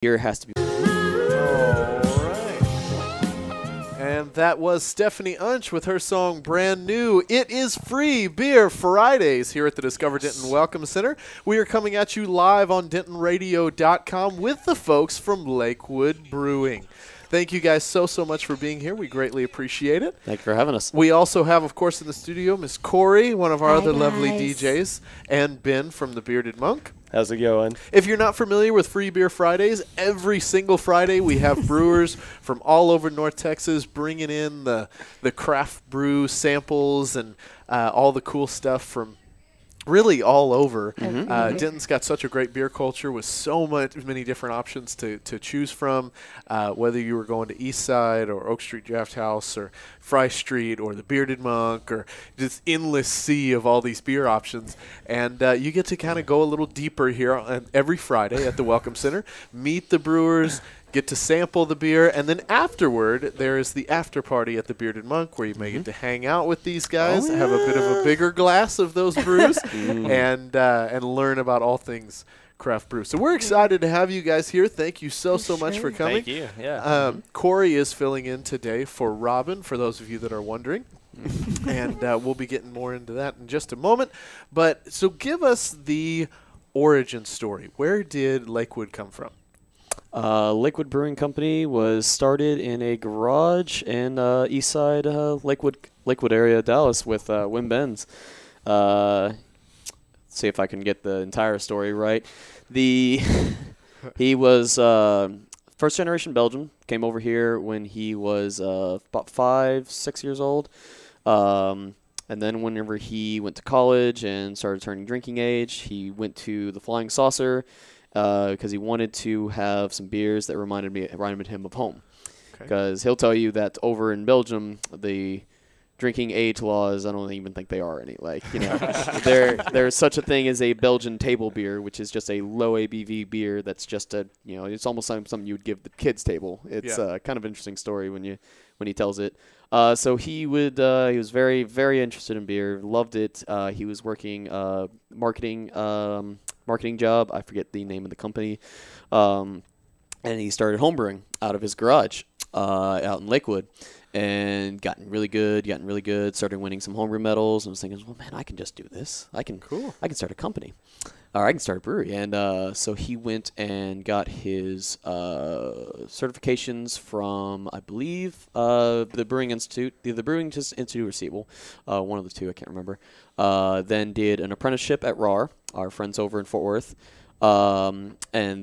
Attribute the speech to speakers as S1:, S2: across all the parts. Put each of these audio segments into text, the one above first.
S1: Beer has to be.
S2: All right. And that was Stephanie Unch with her song Brand New. It is Free Beer Fridays here at the Discover Denton Welcome Center. We are coming at you live on DentonRadio.com with the folks from Lakewood Brewing. Thank you guys so much for being here. We greatly appreciate it.
S1: Thank you for having us.
S2: We also have, of course, in the studio, Miss Corey, one of our other lovely
S3: guys.
S2: DJs, and Ben from the Bearded Monk.
S4: How's it going?
S2: If you're not familiar with Free Beer Fridays, every single Friday we have brewers from all over North Texas bringing in the craft brew samples and all the cool stuff from really all over. Denton's got such a great beer culture with so many different options to choose from, whether you were going to East Side or Oak Street Draft House or Fry Street or the Bearded Monk or this endless sea of all these beer options. And you get to kind of go a little deeper here on every Friday at the Welcome Center, meet the brewers, get to sample the beer, and then afterward, there is the after party at the Bearded Monk where you may get to hang out with these guys, have a bit of a bigger glass of those brews, and learn about all things craft brew. So we're excited to have you guys here. Thank you so much for coming.
S4: Thank you. Yeah.
S2: Corey is filling in today for Robin, for those of you that are wondering. And we'll be getting more into that in just a moment. But so give us the origin story. Where did Lakewood come from?
S1: Lakewood Brewing Company was started in a garage in East Side Lakewood area, Dallas, with Wim Benz. See if I can get the entire story right. He was first generation Belgian. Came over here when he was about 5-6 years old. And then whenever he went to college and started turning drinking age, he went to the Flying Saucer because he wanted to have some beers that reminded him of home. Because he'll tell you that over in Belgium, the drinking age laws, I don't even think they are any. Like, you know, there's such a thing as a Belgian table beer, which is just a low ABV beer that's just it's almost something you would give the kids table. It's kind of an interesting story when he tells it. So he was very, very interested in beer, loved it. He was working marketing job. I forget the name of the company. And he started homebrewing out of his garage out in Lakewood. And gotten really good, started winning some homebrew medals, and was thinking, well, man, I can just do this. I can start a company. Or I can start a brewery. And so he went and got his certifications from, I believe, the Brewing Institute, the Brewing Institute or Siebel, one of the two, I can't remember. Then did an apprenticeship at RAR, our friends over in Fort Worth. And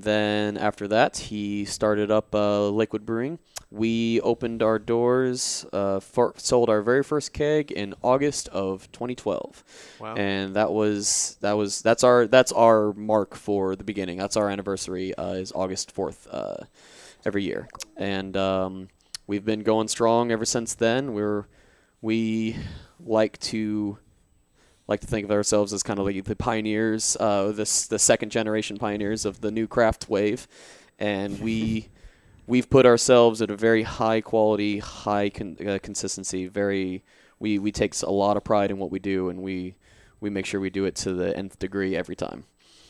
S1: then after that, he started up Lakewood Brewing. We opened our doors, sold our very first keg in August of 2012.
S2: Wow.
S1: And that's our mark for the beginning. That's our anniversary is August 4th every year. And we've been going strong ever since then. We like to think of ourselves as kind of like the pioneers, the second generation pioneers of the new craft wave, and we've put ourselves at a very high quality, high consistency. We take a lot of pride in what we do, and we make sure we do it to the nth degree every time.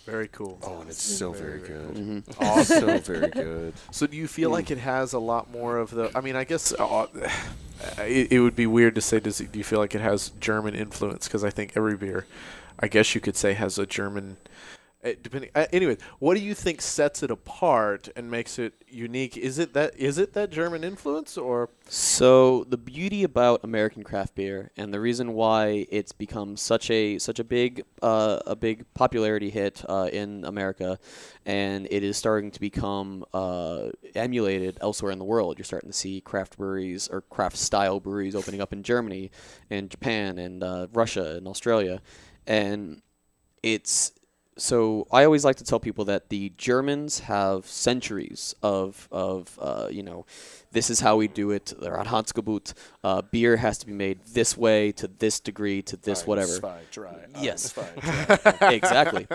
S2: Very cool.
S4: Oh, and it's so very good.
S1: Mm-hmm.
S4: Also very good.
S2: So do you feel like it has a lot more of the – I mean, I guess it would be weird to say do you feel like it has German influence? Because I think every beer, I guess you could say, has a German depending. Anyway, what do you think sets it apart and makes it unique? Is it that German influence or?
S1: So the beauty about American craft beer and the reason why it's become such a big popularity hit in America, and it is starting to become emulated elsewhere in the world. You're starting to see craft breweries or craft style breweries opening up in Germany and Japan and Russia and Australia, and it's. So I always like to tell people that the Germans have centuries of this is how we do it. They're on Hansgebot. Beer has to be made this way, to this degree, to this whatever.
S4: Dry.
S1: Yes, exactly.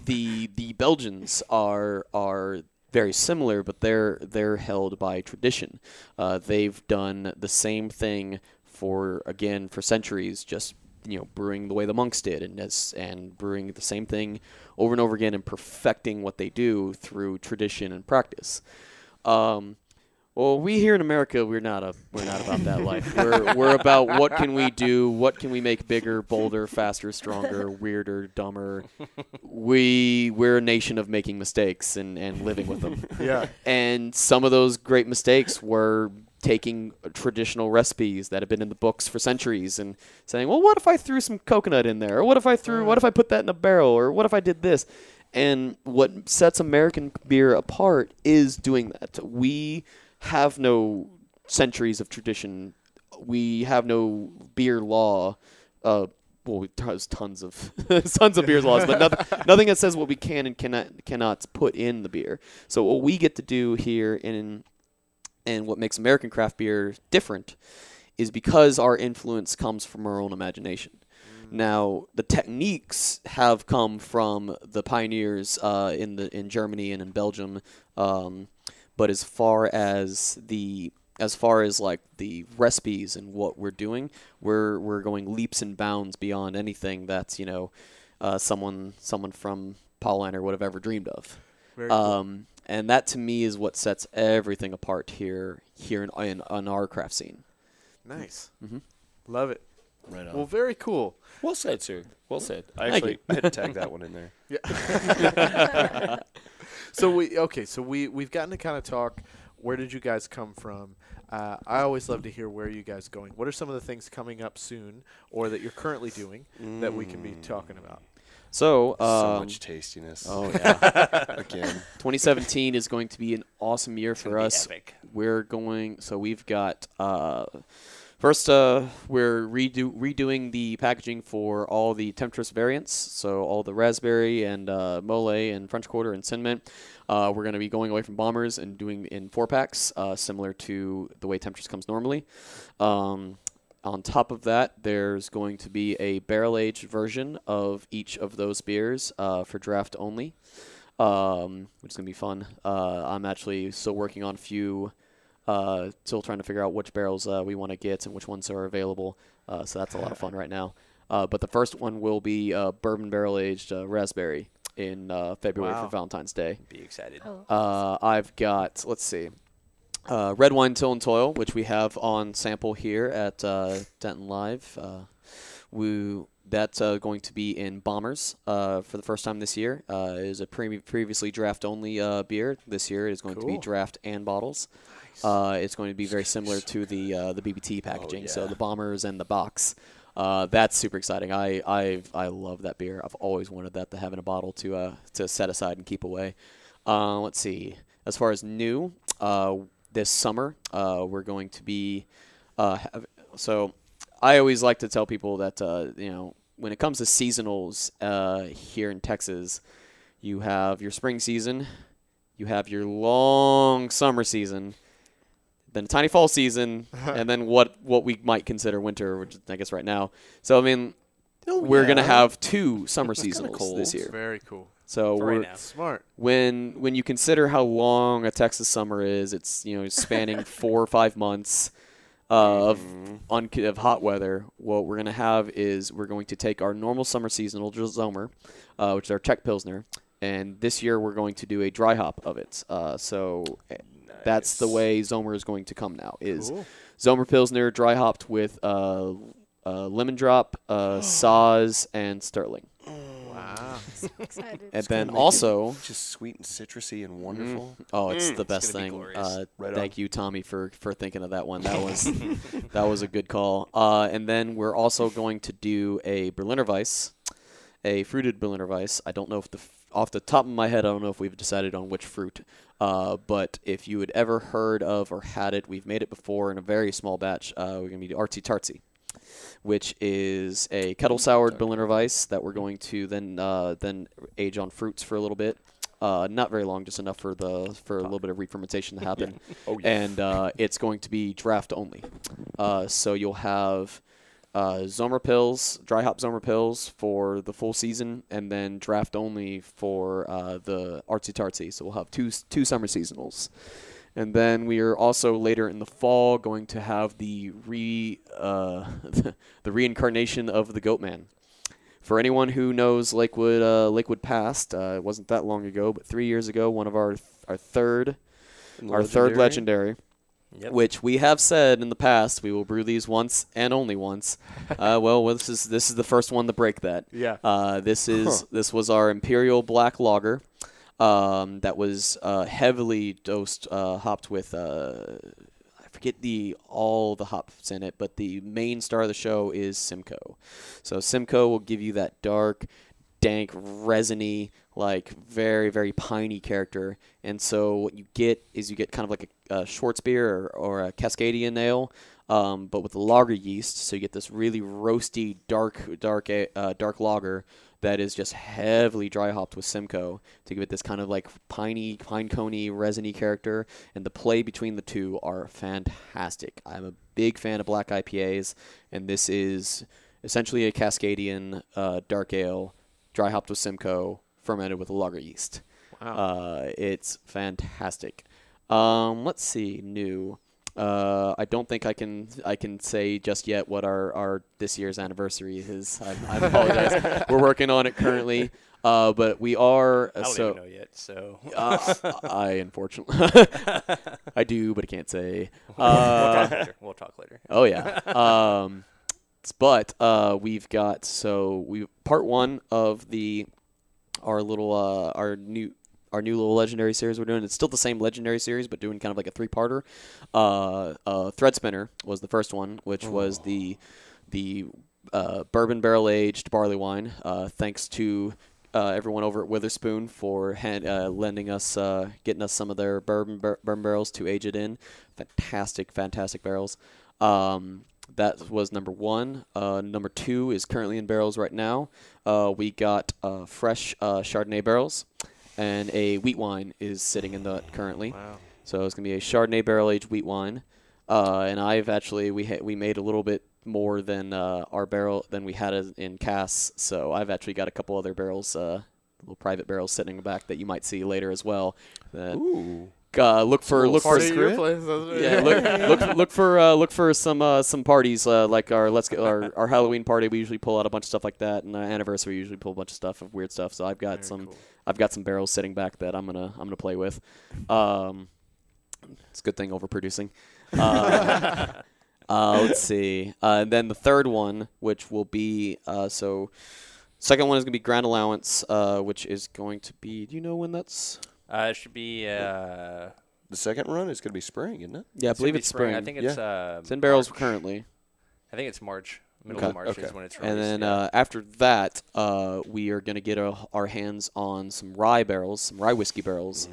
S1: The Belgians are very similar, but they're held by tradition. They've done the same thing for centuries, just brewing the way the monks did, and brewing the same thing over and over again and perfecting what they do through tradition and practice. Well, we here in America, we're not about that life. We're about what can we do, what can we make bigger, bolder, faster, stronger, weirder, dumber. We're a nation of making mistakes and living with them.
S2: Yeah.
S1: And some of those great mistakes were taking traditional recipes that have been in the books for centuries and saying, well, what if I threw some coconut in there? Or what if I put that in a barrel? Or what if I did this? And what sets American beer apart is doing that. We have no centuries of tradition. We have no beer law. There's tons of beer laws, but nothing that says what we can and cannot put in the beer. So what we get to do here and what makes American craft beer different is because our influence comes from our own imagination. Now, the techniques have come from the pioneers in Germany and in Belgium, but as far as like the recipes and what we're doing, we're going leaps and bounds beyond anything that's someone from Paulaner would have ever dreamed of.
S2: Very cool.
S1: And that to me is what sets everything apart here in our craft scene.
S2: Nice.
S1: Mm-hmm.
S2: Love it.
S4: Right on.
S2: Well, very cool.
S4: Well said, sir. Well said. I had to tag that one in there.
S2: Yeah. So we've gotten to kind of talk. Where did you guys come from? I always love to hear where you guys going. What are some of the things coming up soon, or that you're currently doing that we can be talking about?
S1: So
S4: much tastiness.
S1: Oh yeah.
S4: Again.
S1: 2017 is going to be an awesome year for us.
S4: Epic.
S1: We've got first we're redoing the packaging for all the Temptress variants. So all the raspberry and mole and French Quarter and cinnamon. We're going to be going away from bombers and doing in 4-packs, similar to the way Temptress comes normally. On top of that, there's going to be a barrel-aged version of each of those beers for draft only, which is going to be fun. I'm actually still working on a few, still trying to figure out which barrels we want to get and which ones are available. So that's a lot of fun right now. But the first one will be bourbon barrel-aged raspberry in February for Valentine's Day.
S4: Be excited.
S1: I've got, let's see. Red Wine Till and Toil, which we have on sample here at Denton Live. That's going to be in bombers for the first time this year. It is a previously draft-only beer. This year it is going to be draft and bottles. Nice. It's going to be very similar to the BBT packaging, so the bombers and the box. That's super exciting. I love that beer. I've always wanted that to have in a bottle to set aside and keep away. Let's see. As far as new, this summer, we're going to be so I always like to tell people that when it comes to seasonals here in Texas, you have your spring season, you have your long summer season, then a tiny fall season, and then what we might consider winter, which I guess right now. So I mean, we're gonna have 2 summer seasonals this year.
S2: Very cool.
S1: So
S4: right
S1: we're
S4: now.
S2: Smart.
S1: when you consider how long a Texas summer is, it's spanning 4 or 5 months of hot weather. What we're gonna have is we're going to take our normal summer seasonal Zomer, which is our Czech Pilsner, and this year we're going to do a dry hop of it. That's the way Zomer is going to come now. Is
S2: Cool.
S1: Zomer Pilsner dry hopped with lemon drop, Saaz, and Sterling.
S2: Wow.
S3: So excited.
S1: And then also,
S4: Just sweet and citrusy and wonderful.
S1: it's the best
S4: gonna be
S1: thing.
S4: glorious. Right
S1: Thank you, Tommy, for thinking of that one. That was a good call. And then we're also going to do a Berliner Weiss, a fruited Berliner Weiss. I don't know if off the top of my head, I don't know if we've decided on which fruit. But if you had ever heard of or had it, we've made it before in a very small batch. We're going to be Artsy Tartsy, which is a kettle soured Berliner Weiss that we're going to then age on fruits for a little bit. Not very long, just enough for a little bit of re-fermentation to happen. And it's going to be draft only. So you'll have Zomer Pills, dry hop Zomer Pills for the full season, and then draft only for the Artsy Tartsy. So we'll have two summer seasonals. And then we are also later in the fall going to have the reincarnation of the Goatman For anyone who knows Lakewood, Lakewood Past, it wasn't that long ago, but 3 years ago, one of our third legendary.
S3: Yep.
S1: Which we have said in the past, we will brew these once and only once. This is the first one to break that.
S2: Yeah.
S1: This was our Imperial Black Lager, that was heavily hopped with. I forget all the hops in it, but the main star of the show is Simcoe. So Simcoe will give you that dark, dank, resiny, like very, very piney character. And so what you get is kind of like a Schwarzbier or a Cascadian ale, but with the lager yeast. So you get this really roasty, dark lager that is just heavily dry hopped with Simcoe to give it this kind of like piney, pine coney, resiny character. And the play between the two are fantastic. I'm a big fan of black IPAs, and this is essentially a Cascadian dark ale, dry hopped with Simcoe, fermented with a lager yeast.
S2: Wow.
S1: It's fantastic. Let's see, new. I don't think I can say just yet what our this year's anniversary is. I apologize. We're working on it currently, but we are.
S3: I don't even know yet. So
S1: I unfortunately I do, but I can't say.
S3: We'll talk later.
S1: Oh yeah. But we've got part one of our new little legendary series we're doing. It's still the same legendary series, but doing kind of like a 3-parter. Thread Spinner was the first one, which was the bourbon barrel aged barley wine. Thanks to everyone over at Witherspoon for getting us some of their bourbon barrels to age it in. Fantastic barrels. That was number 1. Number 2 is currently in barrels right now. We got fresh Chardonnay barrels, and a wheat wine is sitting in that currently.
S2: Wow.
S1: So it's going to be a Chardonnay barrel-aged wheat wine. And I've actually, we made a little bit more than our barrel than we had in casks. So I've actually got a couple other barrels, little private barrels sitting in the back that you might see later as well.
S4: Ooh.
S1: Look for
S2: Party at your place. That's right.
S1: yeah, look for some parties like our Halloween party. We usually pull out a bunch of stuff like that, and our anniversary we usually pull a bunch of stuff of weird stuff. So I've got some barrels sitting back that I'm gonna play with. It's a good thing overproducing. Let's see. And then the third one, which will be second one is gonna be Grand Allowance, which is going to be. Do you know when that's?
S3: It should be.
S4: The second run is going to be spring, isn't it?
S1: Yeah, I believe it's spring.
S3: I think it's.
S1: It's in barrels
S3: March.
S1: currently.
S3: I think it's March. Middle of March is when it's released.
S1: And then after that, we are going to get our hands on some rye barrels, some rye whiskey barrels,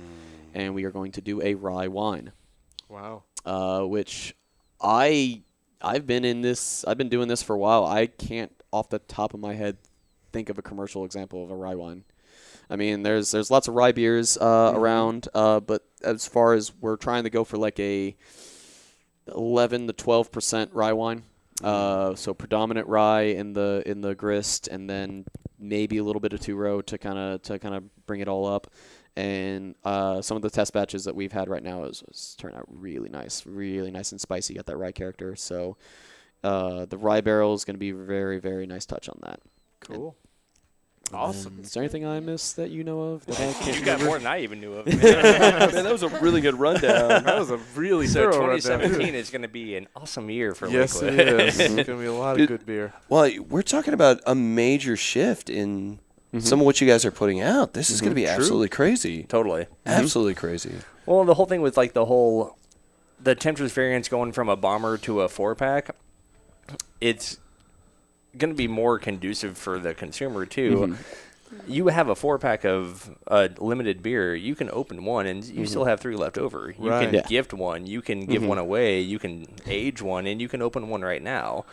S1: and we are going to do a rye wine.
S2: Wow.
S1: Which I've been doing this for a while. I can't off the top of my head think of a commercial example of a rye wine. I mean, there's lots of rye beers around, but as far as we're trying to go for like a 11 to 12% rye wine, so predominant rye in the grist, and then maybe a little bit of 2-row to kind of bring it all up. And some of the test batches that we've had right now is turned out really nice and spicy. Got that rye character, so the rye barrel is going to be a very, very nice touch on that.
S2: Cool.
S3: Awesome.
S1: Is there anything I missed that you know of? That I can't
S3: You got
S1: remember?
S3: more than I even knew of.
S4: Man, that was a really good rundown.
S2: That was a really
S3: So
S2: thorough
S3: 2017 is going to be an awesome year for
S2: Yes,
S3: Lakewood.
S2: it is. It's going to be a lot of good beer.
S4: Well, we're talking about a major shift in some of what you guys are putting out. This is going to be absolutely crazy.
S3: Totally.
S4: Absolutely crazy.
S3: Well, the whole thing with like the temperature variance going from a bomber to a 4-pack, it's going to be more conducive for the consumer too. You have a 4-pack of limited beer, you can open one and you still have 3 left over. You
S2: Right.
S3: can gift one, you can give one away, you can age one, and you can open one right now.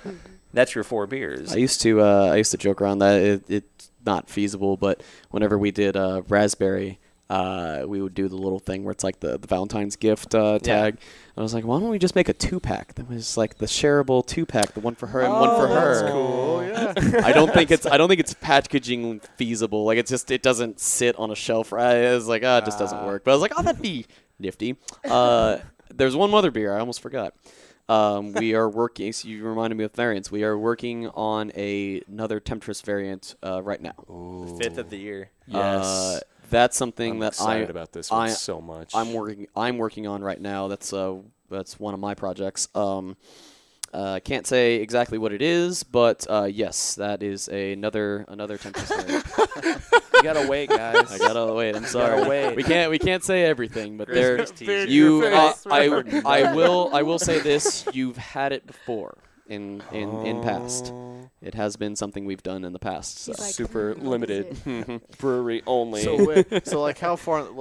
S3: That's your 4 beers.
S1: I used to joke around that it's not feasible, but whenever we did raspberry, we would do the little thing where it's like the Valentine's gift tag. I was like, why don't we just make a 2-pack? That was like the shareable 2-pack, the one for her and one for her.
S2: That's cool. Yeah.
S1: I don't think it's packaging feasible. Like it doesn't sit on a shelf. I was like, it just doesn't work. But I was like, that'd be nifty. There's one other beer I almost forgot. We are working. So you reminded me of variants. We are working on another Temptress variant right now.
S3: The 5th of the year.
S4: Yes.
S1: That's something
S4: I'm
S1: that
S4: excited about this one so much.
S1: I'm working on right now. That's one of my projects. Can't say exactly what it is, but yes, that is another Temptress variant.
S4: You gotta wait, guys.
S1: I gotta wait. I'm sorry.
S4: Gotta wait.
S1: We can't say everything, but
S3: Christmas
S1: there
S3: teaser.
S1: you.
S2: Your face.
S1: I will say this: you've had it before in past. It has been something we've done in the past. So.
S5: He's like,
S4: Super
S5: what is
S4: limited
S5: it?
S4: brewery only.
S2: So wait, so like how far in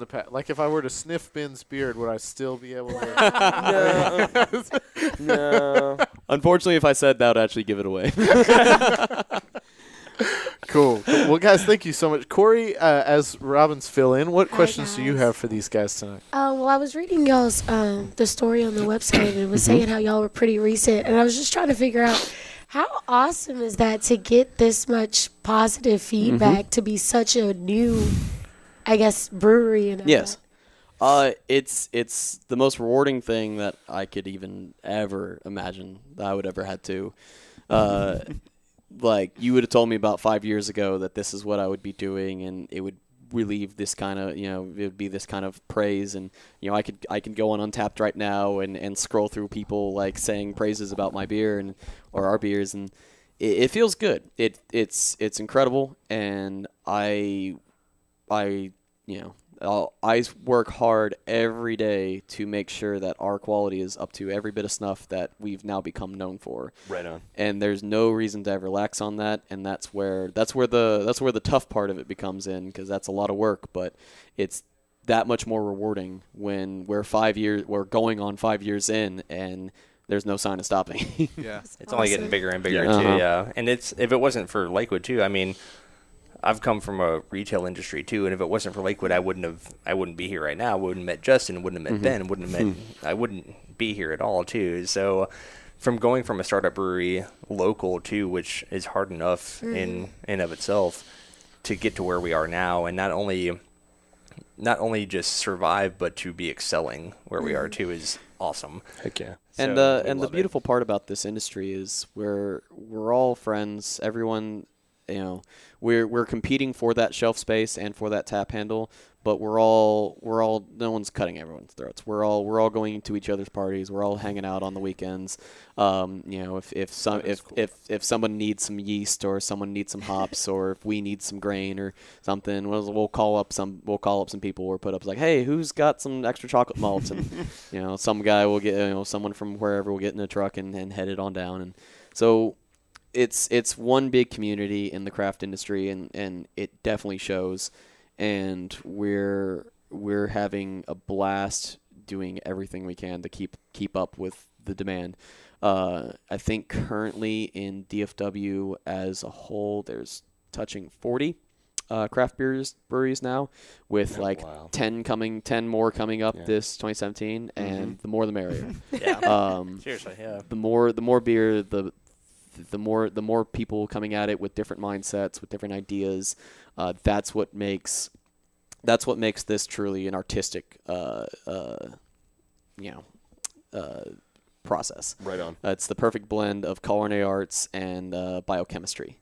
S2: the past? Like if I were to sniff Ben's beard, would I still be able to?
S4: no.
S1: Unfortunately, if I said that, would actually give it away.
S2: Cool. Well, guys, thank you so much. Corey, as Robin's fill-in, what
S5: Hi,
S2: questions do you
S5: guys.
S2: have for these guys tonight?
S5: Well, I was reading y'all's the story on the website, and it was saying how y'all were pretty recent, and I was just trying to figure out how awesome is that to get this much positive feedback to be such a new, I guess, brewery. And
S1: Yes. It's the most rewarding thing that I could even ever imagine that I would ever had to. Like you would have told me about 5 years ago that this is what I would be doing, and it would relieve this kind of, it would be this kind of praise, and I could go on Untapped right now and scroll through people like saying praises about my beer or our beers, and it feels good. It's incredible, and I work hard every day to make sure that our quality is up to every bit of snuff that we've now become known for.
S4: Right on.
S1: And there's no reason to ever relax on that, and that's where the tough part of it becomes in, because that's a lot of work, but it's that much more rewarding when we're going on 5 years in and there's no sign of stopping.
S2: Yeah.
S3: It's only getting bigger and bigger,
S1: Yeah.
S3: too, yeah. And if it wasn't for Lakewood, too, I mean, I've come from a retail industry too, and if it wasn't for Lakewood, I wouldn't be here right now. I wouldn't have met Justin, wouldn't have met Ben, I wouldn't be here at all too. So, from going from a startup brewery local too, which is hard enough in of itself, to get to where we are now, and not only just survive, but to be excelling where we are too, is awesome.
S4: Heck yeah.
S1: And
S3: So,
S1: the beautiful part about this industry is we're all friends. Everyone, we're competing for that shelf space and for that tap handle, but we're all no one's cutting everyone's throats. We're all going to each other's parties. We're all hanging out on the weekends. If someone needs some yeast, or someone needs some hops, or if we need some grain or something, we'll call up some people or put up like, hey, who's got some extra chocolate malts? And some guy will get someone from wherever will get in a truck and head it on down. And so it's one big community in the craft industry, and it definitely shows. And we're having a blast doing everything we can to keep up with the demand. I think currently in DFW as a whole, there's touching 40 craft breweries now, with 10 more coming up this 2017, and the more the merrier.
S3: Yeah. Seriously, yeah.
S1: The more beer, the more people coming at it with different mindsets, with different ideas. That's what makes this truly an artistic process.
S4: Right on.
S1: It's the perfect blend of culinary arts and biochemistry.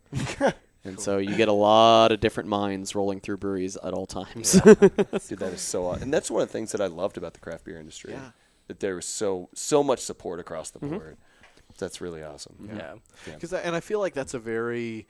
S1: And so you get a lot of different minds rolling through breweries at all times.
S4: Dude, that is so awesome. And that's one of the things that I loved about the craft beer industry.
S2: Yeah.
S4: That there was so much support across the board. That's really awesome.
S3: Yeah.
S2: Because I feel like that's a very,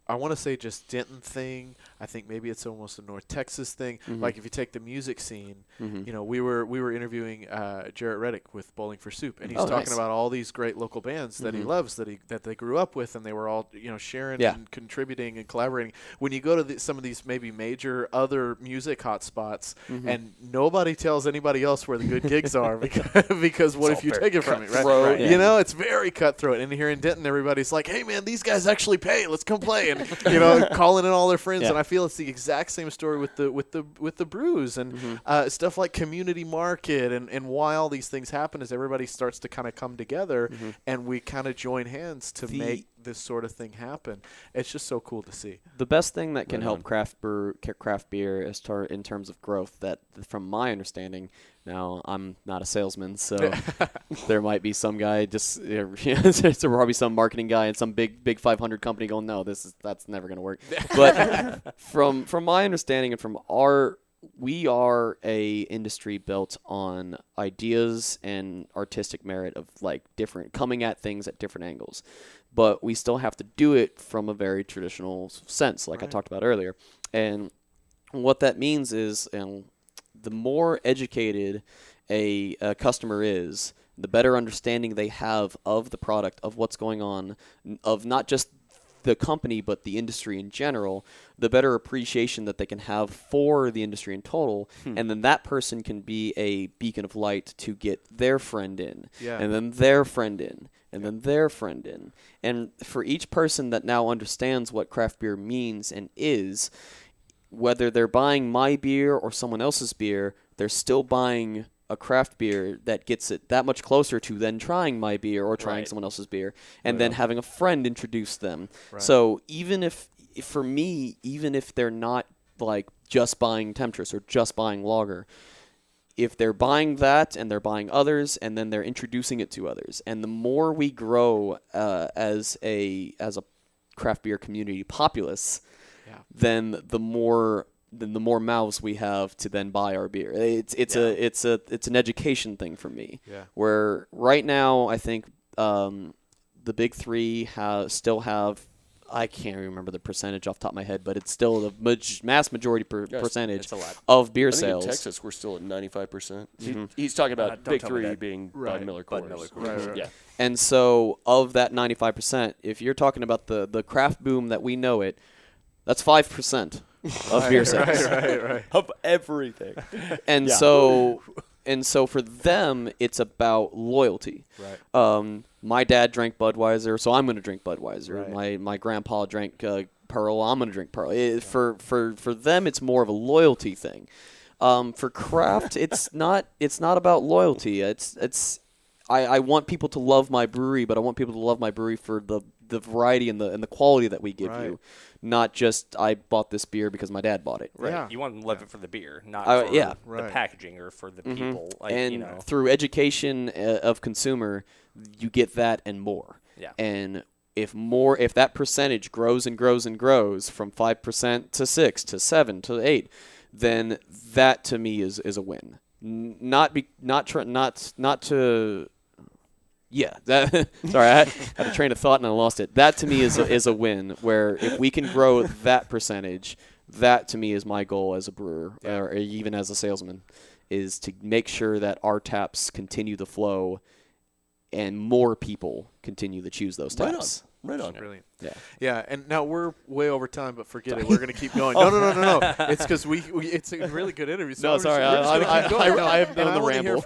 S2: I want to say just Denton thing. I think maybe it's almost a North Texas thing. Like if you take the music scene, we were interviewing Jarrett Reddick with Bowling for Soup, and he's talking
S1: nice.
S2: about all these great local bands that he loves, that they grew up with, and they were all sharing and contributing and collaborating. When you go to some of these maybe major other music hotspots, and nobody tells anybody else where the good gigs are, because what if you take it from me, right?
S4: Cutthroat.
S1: Yeah.
S2: It's very cutthroat. And here in Denton, everybody's like, "Hey man, these guys actually pay. Let's come play." And calling in all their friends.
S1: Yeah.
S2: And I feel it's the exact same story with the brews and stuff like community market, and why all these things happen is everybody starts to kind of come together, and we kind of join hands to make this sort of thing happen. It's just so cool to see.
S1: The best thing that can
S4: Right
S1: help
S4: on.
S1: craft beer in terms of growth, that from my understanding, now I'm not a salesman, so there might be some guy there's probably some marketing guy in some big 500 company going, no, that's never going to work. But from my understanding and from we are a industry built on ideas and artistic merit of like different coming at things at different angles, but we still have to do it from a very traditional sense, like I talked about earlier. And what that means is, the more educated a customer is, the better understanding they have of the product, of what's going on, of not just the company but the industry in general, the better appreciation that they can have for the industry in total. And then that person can be a beacon of light to get their friend in, and then their friend in, and then their friend in. And for each person that now understands what craft beer means and is, whether they're buying my beer or someone else's beer, they're still buying a craft beer that gets it that much closer to then trying my beer or trying someone else's beer, and then having a friend introduce them. So even if they're not like just buying Temptress or just buying lager, if they're buying that and they're buying others and then they're introducing it to others, and the more we grow as a craft beer community populace, then the more mouths we have to then buy our beer. It's an education thing for me.
S2: Yeah.
S1: Where right now I think the big three still have, I can't remember the percentage off the top of my head, but it's still the mass majority percentage of beer
S4: I think
S1: sales.
S4: in Texas, we're still at 95%. He's talking about
S3: don't
S4: Big
S3: tell me
S4: Three
S3: that.
S4: being
S2: Right.
S4: Bud Miller
S3: Bud
S4: Coors.
S3: Miller Coors.
S2: Right.
S4: Yeah.
S1: And so of that 95%, if you're talking about the craft boom that we know it, that's 5% of beer sales.
S2: Right.
S4: Of everything.
S1: And so for them, it's about loyalty.
S2: Right.
S1: My dad drank Budweiser, so I'm going to drink Budweiser.
S2: Right.
S1: My grandpa drank Pearl, I'm going to drink Pearl. For them, it's more of a loyalty thing. For craft, it's not about loyalty. I want people to love my brewery, but I want people to love my brewery for the variety and the quality that we give you, not just I bought this beer because my dad bought it.
S3: Right.
S2: Yeah.
S3: You want to love it for the beer, not for
S1: yeah.
S3: the packaging or for the people. Like,
S1: And through education of consumer, you get that and more.
S3: Yeah.
S1: And if that percentage grows and grows and grows from 5% to 6 to 7 to 8, then that to me is a win. Yeah, sorry, I had a train of thought and I lost it. That to me is a win, where if we can grow that percentage, that to me is my goal as a brewer, or even as a salesman, is to make sure that our taps continue to flow and more people continue to choose those taps.
S4: Right on.
S2: Brilliant.
S1: Yeah.
S2: Yeah, and now we're way over time, but forget it. We're going to keep going. No. It's because it's a really good interview. So
S1: No, sorry. I have been on the ramble.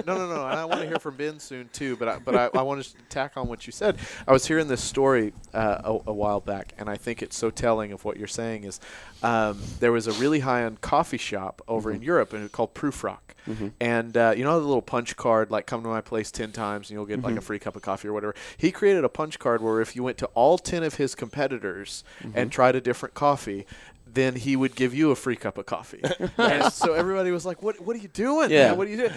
S2: No. And I want to hear from Ben soon too. But I want to tack on what you said. I was hearing this story a while back, and I think it's so telling of what you're saying. Is there was a really high-end coffee shop over in Europe, and it's called Proofrock. And you know the little punch card, like come to my place 10 times and you'll get like a free cup of coffee or whatever. He created a punch card where if you went to all 10 of his competitors and tried a different coffee, then he would give you a free cup of coffee. And so everybody was like, "What are you doing?
S1: Yeah.
S2: Man? What are you doing?"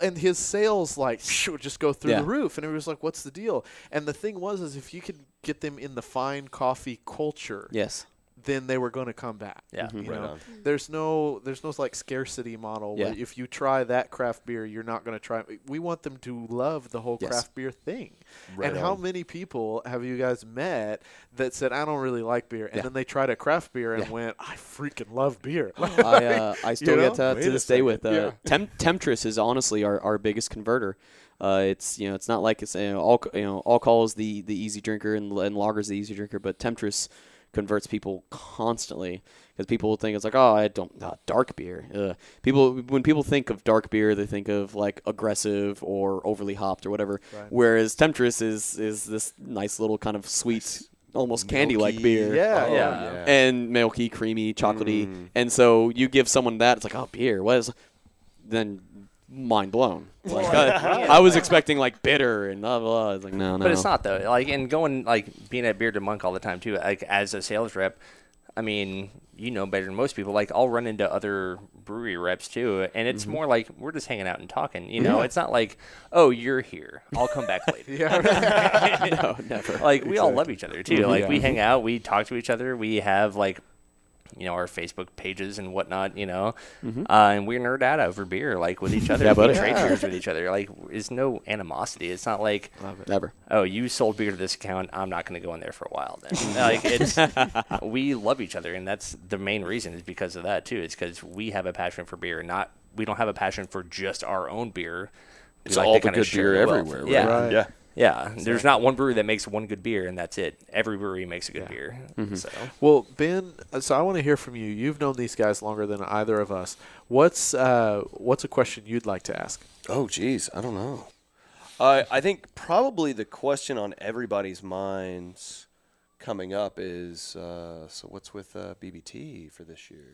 S2: And his sales like would just go through the roof. And everybody was like, "What's the deal?" And the thing was if you could get them in the fine coffee culture,
S1: Yes.
S2: then they were going to come back.
S3: Yeah.
S2: You
S4: Right
S2: know,
S4: on.
S2: there's no like scarcity model where if you try that craft beer, you're not going to try. We want them to love the whole craft beer thing.
S4: Right
S2: and how
S4: on.
S2: many people have you guys met that said, "I don't really like beer," and then they tried a craft beer and went, "I freaking love beer."
S1: I still
S2: You know?
S1: get that
S2: Wait
S1: to
S2: a
S1: this day with
S2: second.
S1: Temptress is honestly our biggest converter. It's not like it's alcohol is the easy drinker and lager is the easy drinker, but Temptress converts people constantly because people think it's like, oh, I don't dark beer. When people think of dark beer, they think of like aggressive or overly hopped or whatever.
S2: Right.
S1: Whereas Temptress is this nice little kind of sweet, almost candy-like
S4: Milky.
S1: beer.
S2: Yeah.
S1: And milky, creamy, chocolatey. And so you give someone that, it's like, oh, beer. What is? Then mind blown. Like, I was expecting like bitter and blah blah. It's like no.
S3: But it's not though. Like, and going like being at Bearded Monk all the time too. Like as a sales rep, I mean, you know better than most people. Like I'll run into other brewery reps too, and it's more like we're just hanging out and talking. You know, it's not like, oh, you're here, I'll come back later.
S1: No, never.
S3: Like we all love each other too. Like we hang out, we talk to each other, we have like, you know, our Facebook pages and whatnot, you know, and we nerd out over beer, like with each other.
S1: Yeah,
S3: we
S1: buddy.
S3: trade beers with each other. Like, there's no animosity. It's not like,
S1: Never.
S3: oh, you sold beer to this account, I'm not going to go in there for a while. Then, like, it's we love each other, and that's the main reason is because of that too. It's because we have a passion for beer, not we don't have a passion for just our own beer.
S4: It's
S3: We like
S4: all
S3: to
S4: the
S3: kinda
S4: good
S3: share
S4: beer
S3: the wealth.
S4: everywhere,
S3: Yeah.
S4: right?
S2: Right.
S4: Yeah.
S3: Yeah, there's not one brewery that makes one good beer, and that's it. Every brewery makes a good beer. So
S2: Well, Ben, so I want to hear from you. You've known these guys longer than either of us. What's a question you'd like to ask?
S4: Oh, geez, I don't know. I think probably the question on everybody's minds coming up is, so what's with BBT for this year?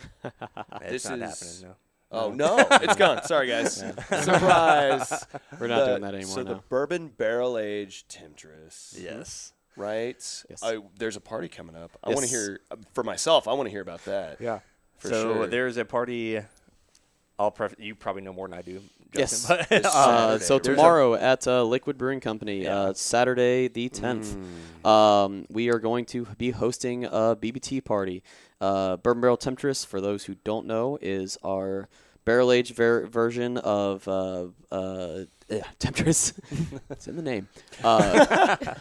S3: it's not happening. No.
S4: Oh, no, it's gone. Sorry, guys. Surprise.
S1: We're not doing that anymore
S4: So the
S1: now.
S4: bourbon barrel-aged Temptress,
S3: Yes.
S4: right?
S1: Yes.
S4: There's a party coming up. I want to
S1: Yes.
S4: hear, for myself, I want to hear about that.
S2: Yeah.
S4: For
S3: So
S4: sure.
S3: there's a party. You probably know more than I do.
S1: Yes.
S3: Justin, but,
S4: Saturday.
S1: So
S4: There's
S1: tomorrow at Lakewood Brewing Company,
S3: Yeah.
S1: Saturday the 10th, we are going to be hosting a BBT party. Bourbon Barrel Temptress, for those who don't know, is our barrel-aged version of Temptress. It's in the name.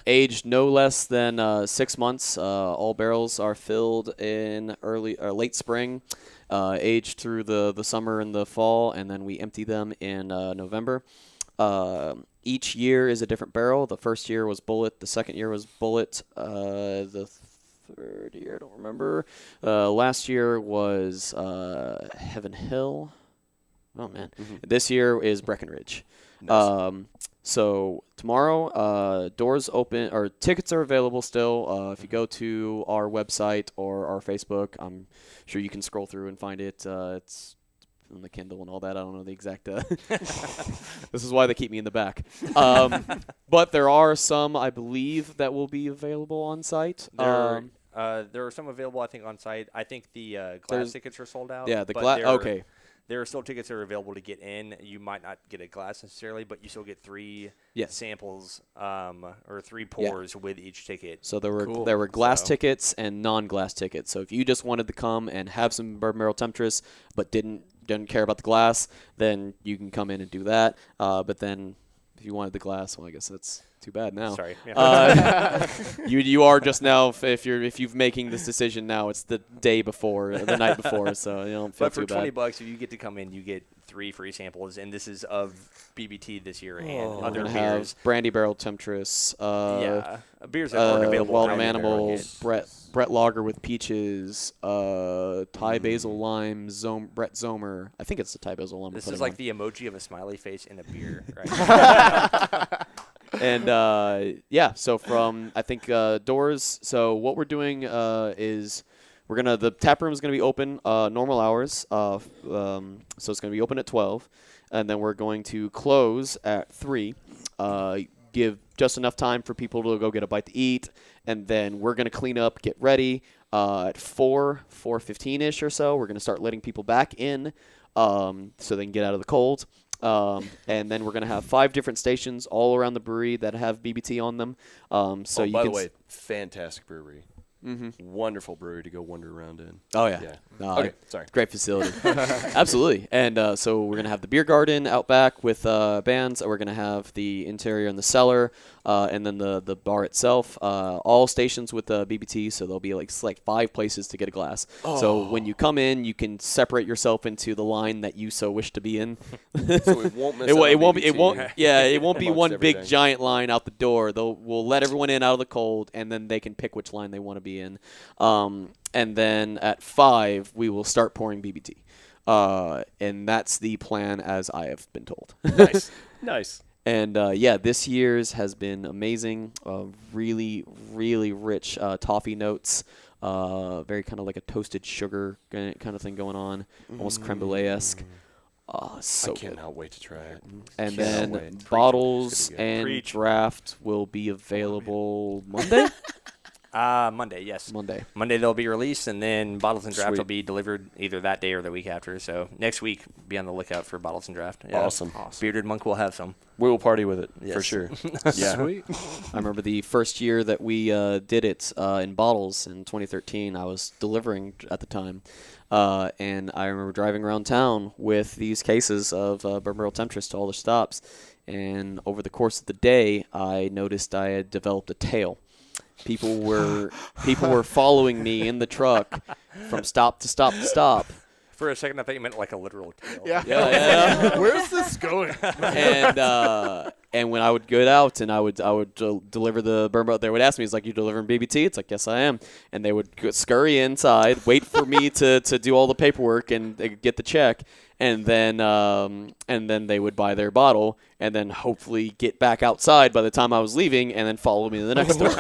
S1: Aged no less than 6 months. All barrels are filled in early or late spring, aged through the summer and the fall, and then we empty them in November. Each year is a different barrel. The first year was Bullet. The second year was Bullet. The third year, I don't remember. Last year was Heaven Hill. Oh, man. This year is Breckenridge. So tomorrow, doors open, or tickets are available still. If you go to our website or our Facebook, I'm sure you can scroll through and find it. It's on the Kindle and all that. I don't know the exact. This is why they keep me in the back. But there are some, I believe, that will be available on site.
S3: there are some available, I think, on site. I think the glass
S1: There's-
S3: tickets are sold out.
S1: Yeah, the
S3: but
S1: glass.
S3: there-
S1: Okay.
S3: There are still tickets that are available to get in. You might not get a glass necessarily, but you still get 3
S1: Yes.
S3: samples or 3 pours with each ticket.
S1: So there were
S2: Cool.
S1: there were glass
S3: So-
S1: tickets and non-glass tickets. So if you just wanted to come and have some Bourbon Barrel Temptress but didn't care about the glass, then you can come in and do that. But then if you wanted the glass, well, I guess that's too bad now.
S3: Sorry. Yeah.
S1: You are just now if you've making this decision now, it's the day before, the night before, so you don't feel
S3: But for
S1: too
S3: $20,
S1: bad.
S3: if you get to come in, you get 3 free samples, and this is of BBT this year and
S1: We're
S3: other
S1: gonna
S3: beers.
S1: have Brandy Barrel Temptress.
S3: Yeah, beers that aren't available.
S1: Wild
S3: on Brandy Barrel
S1: Animal,
S3: yet.
S1: Brett Lager with peaches, Thai Basil Lime, Brett Zomer. I think it's the Thai Basil Lime.
S3: This
S1: we're
S3: is
S1: putting
S3: like the emoji of a smiley face in a beer, right?
S1: on. And yeah, so from I think doors. So what we're doing is the tap room is gonna be open normal hours. So it's gonna be open at 12, and then we're going to close at 3. Give just enough time for people to go get a bite to eat, and then we're going to clean up, get ready. At 4:15-ish or so, we're going to start letting people back in so they can get out of the cold. And then we're going to have 5 different stations all around the brewery that have BBT on them. So you
S4: by
S1: can
S4: the way, fantastic brewery. Wonderful brewery to go wander around in.
S1: Oh, yeah.
S4: Yeah.
S1: No,
S4: Okay, sorry.
S1: Great facility. Absolutely. And so we're going to have the beer garden out back with bands. We're going to have the interior and the cellar, and then the bar itself. All stations with BBT, so there'll be like 5 places to get a glass. So when you come in, you can separate yourself into the line that you so wish to be in.
S4: So it won't miss
S1: It
S4: out on
S1: won't be.
S4: BBT
S1: It won't. Yeah, it won't be
S4: amongst
S1: one big
S4: everything.
S1: giant line out the door. We'll let everyone in out of the cold, and then they can pick which line they want to be in. And then at 5, we will start pouring BBT. And that's the plan as I have been told.
S4: Nice. Nice.
S1: And yeah, this year's has been amazing. Really, really rich toffee notes. Very kind of like a toasted sugar kind of thing going on, almost creme brulee-esque. Oh, so
S4: I
S1: good.
S4: cannot wait to try it.
S1: And
S4: Cannot
S1: then
S4: wait. Preach.
S1: bottles
S4: It's gonna be good.
S1: and
S3: Preach.
S1: draft will be available Monday.
S3: Monday, yes.
S1: Monday.
S3: Monday they'll be released, and then bottles and draft
S4: Sweet.
S3: will be delivered either that day or the week after. So next week, be on the lookout for bottles and draft. Yeah.
S4: Awesome.
S3: Bearded Monk will have some.
S4: We will party with it for
S3: Yes.
S4: sure. Yeah.
S2: Sweet.
S1: I remember the first year that we did it in bottles in 2013. I was delivering at the time, and I remember driving around town with these cases of Bourbon Barrel Temptress to all the stops. And over the course of the day, I noticed I had developed a tail. People were following me in the truck from stop to stop to stop.
S3: For a second, I thought you meant like a literal tail.
S1: Yeah.
S2: Where's this going?
S1: And when I would go out and I would deliver the bourbon, they would ask me, "It's like, you delivering BBT?" It's like, "Yes, I am." And they would scurry inside, wait for me to do all the paperwork and get the check, and then they would buy their bottle and then hopefully get back outside by the time I was leaving and then follow me to the next door.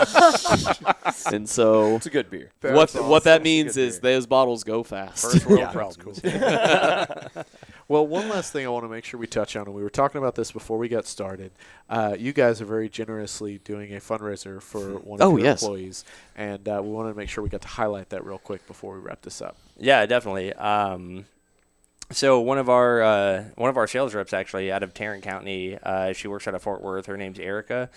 S1: And so
S4: It's a good beer.
S1: what that means
S4: Good
S1: is
S4: beer.
S1: those bottles go fast.
S3: First world
S4: Yeah.
S3: problems.
S2: Well, one last thing I want to make sure we touch on, and we were talking about this before we got started. You guys are very generously doing a fundraiser for one of your
S1: yes.
S2: employees, and we wanted to make sure we got to highlight that real quick before we wrap this up.
S3: Yeah, definitely. So one of our sales reps actually out of Tarrant County, she works out of Fort Worth. Her name's Erica.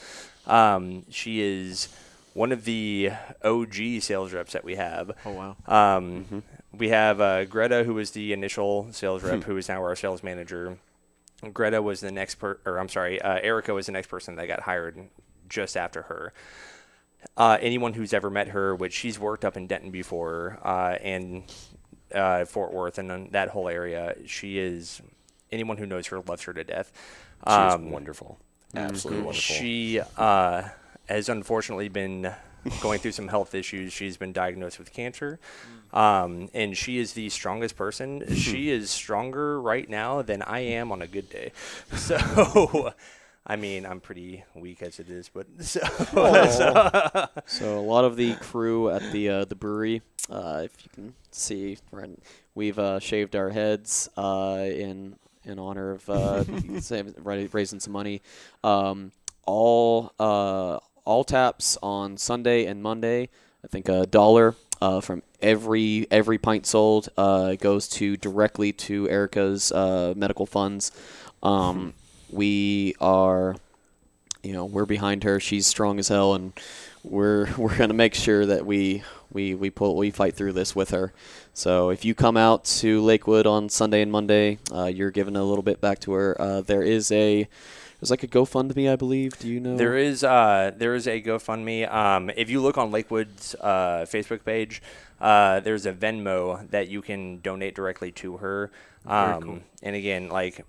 S3: She is one of the OG sales reps that we have.
S2: Oh, wow.
S3: We have Greta, who was the initial sales rep, who is now our sales manager. Greta was the next Erica was the next person that got hired just after her. Anyone who's ever met her, which she's worked up in Denton before, and Fort Worth and that whole area, she is, anyone who knows her loves her to death.
S4: She's wonderful. Absolutely wonderful.
S3: She has unfortunately been going through some health issues. She's been diagnosed with cancer, and she is the strongest person. She is stronger right now than I am on a good day. So, I mean, I'm pretty weak as it is, but so
S1: So a lot of the crew at the brewery, if you can see, right, we've shaved our heads in honor of raising some money. All taps on Sunday and Monday. I think $1 from every pint sold goes directly to Erica's medical funds. We are, we're behind her. She's strong as hell, and we're gonna make sure that we fight through this with her. So if you come out to Lakewood on Sunday and Monday, you're giving a little bit back to her. There's like a GoFundMe, I believe. Do you know?
S3: there is a GoFundMe. If you look on Lakewood's Facebook page, there's a Venmo that you can donate directly to her.
S2: Cool.
S3: And again, like,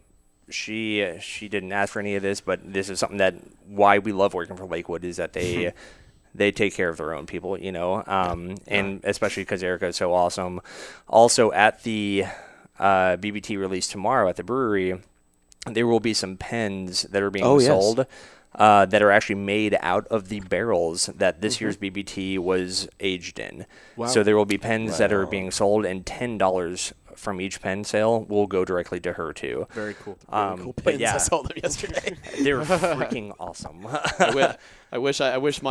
S3: she didn't ask for any of this, but this is something that why we love working for Lakewood is that they take care of their own people, and especially because Erica is so awesome. Also, at the BBT release tomorrow at the brewery, there will be some pens that are being sold that are actually made out of the barrels that this year's BBT was aged in.
S2: Wow.
S3: So there will be pens that are being sold, and $10 from each pen sale will go directly to her too.
S2: Very cool.
S3: But yeah,
S1: I saw them yesterday.
S3: they're freaking awesome.
S1: I wish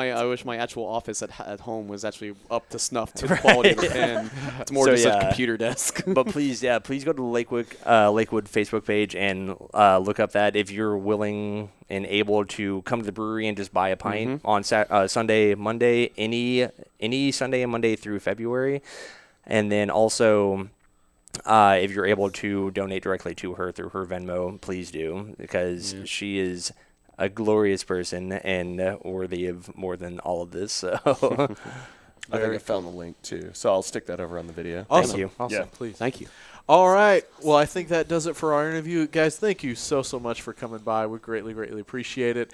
S1: my actual office at home was actually up to snuff to the quality of the pen. It's more just a computer desk.
S3: But please go to the Lakewood Facebook page and look up that if you're willing and able to come to the brewery and just buy a pint on Sunday, Monday, any Sunday and Monday through February, and then also. If you're able to donate directly to her through her Venmo, please do, because she is a glorious person and worthy of more than all of this. So
S4: I think I found the link too, so I'll stick that over on the video.
S2: Awesome.
S3: Thank you.
S2: Awesome.
S4: Yeah.
S2: Please.
S1: Thank you.
S2: All right. Well, I think that does it for our interview. Guys, thank you so much for coming by. We greatly, greatly appreciate it.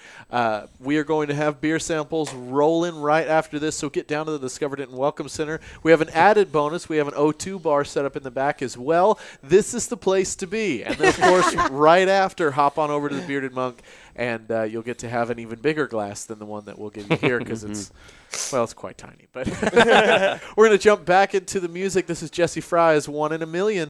S2: We are going to have beer samples rolling right after this, so get down to the Discover Denton Welcome Center. We have an added bonus. We have an O2 bar set up in the back as well. This is the place to be. And then, of course, right after, hop on over to the Bearded Monk, and you'll get to have an even bigger glass than the one that we'll give you here because it's quite tiny. But we're going to jump back into the music. This is Jesse Fry's 1 in a Million.